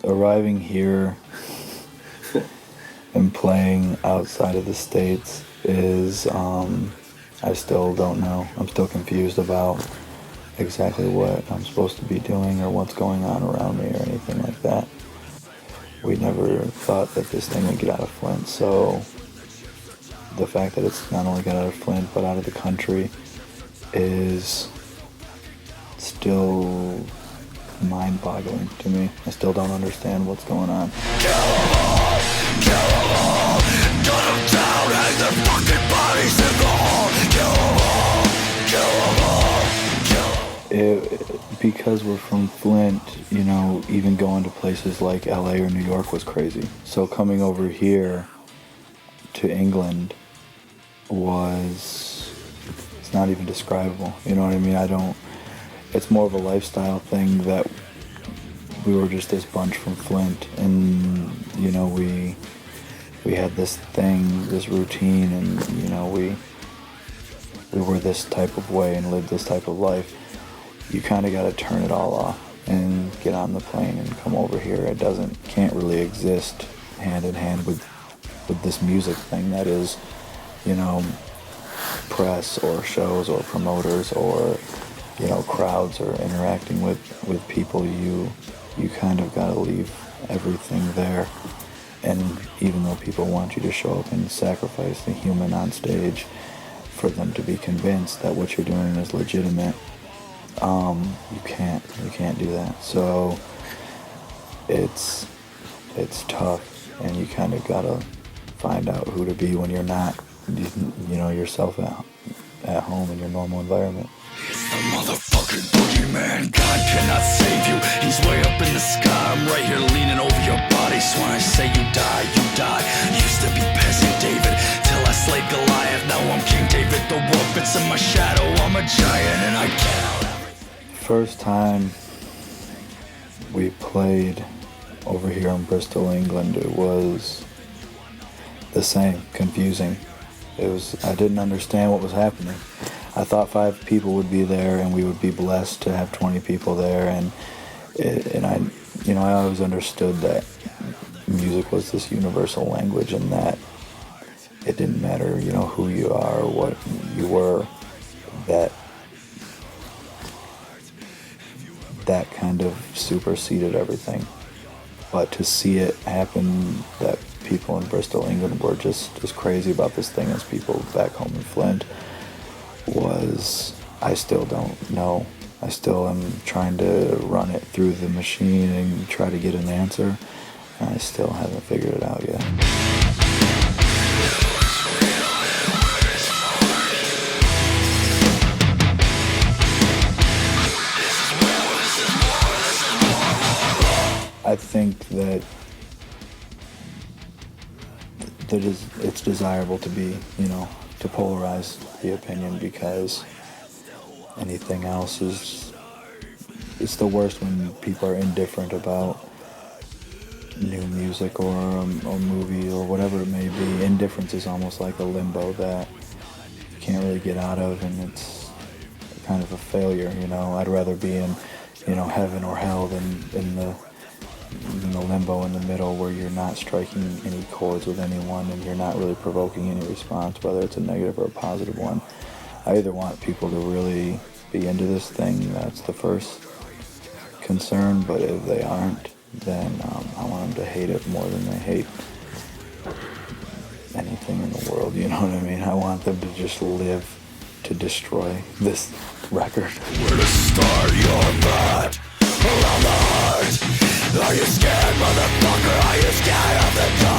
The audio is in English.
arriving here and playing outside of the States is, I still don't know. I'm still confused about exactly what I'm supposed to be doing or what's going on around me or anything like that. We never thought that this thing would get out of Flint, so the fact that it's not only got out of Flint but out of the country is still mind-boggling to me. I still don't understand what's going on. Kill 'em all, kill 'em all, gun 'em down, hang their fucking bodies in the hall. Kill 'em all, kill 'em all, kill 'em all. Because we're from Flint, you know, even going to places like LA or New York was crazy. So coming over here to England it's not even describable. You know what I mean? It's more of a lifestyle thing that we were just this bunch from Flint, and, you know, we had this thing, this routine, and, you know, we were this type of way and lived this type of life. You kind of got to turn it all off and get on the plane and come over here. It can't really exist hand in hand with this music thing that is, you know, press or shows or promoters or, you know, crowds or interacting with people. You kind of got to leave everything there. And even though people want you to show up and sacrifice the human on stage for them to be convinced that what you're doing is legitimate, you can't do that. So it's tough, and you kind of gotta find out who to be when you're not, you know, yourself at home in your normal environment. It's the motherfucking boogeyman. God cannot save you. He's way up in the sky. I'm right here leaning over your body. So when I say you die, you die. Used to be peasant David till I slayed Goliath. Now I'm King David. The world fits in my shadow. I'm a giant and I get out everything. First time we played over here in Bristol, England, it was the same, confusing. I didn't understand what was happening. I thought 5 people would be there and we would be blessed to have 20 people there, and I always understood that music was this universal language and that it didn't matter, you know, who you are or what you were, that kind of superseded everything. But to see it happen, that people in Bristol, England were just as crazy about this thing as people back home in Flint, I still don't know. I still am trying to run it through the machine and try to get an answer, and I still haven't figured it out yet. I think that it's desirable to be, you know, to polarize the opinion, because anything else it's the worst when people are indifferent about new music or a movie or whatever it may be. Indifference is almost like a limbo that you can't really get out of, and it's kind of a failure, you know. I'd rather be in, you know, heaven or hell than in the limbo in the middle where you're not striking any chords with anyone and you're not really provoking any response, whether it's a negative or a positive one. I either want people to really be into this thing, that's the first concern, but if they aren't, then I want them to hate it more than they hate anything in the world, you know what I mean? I want them to just live to destroy this record. Where to start your bat around the heart? Are you scared, motherfucker? Are you scared of the dark?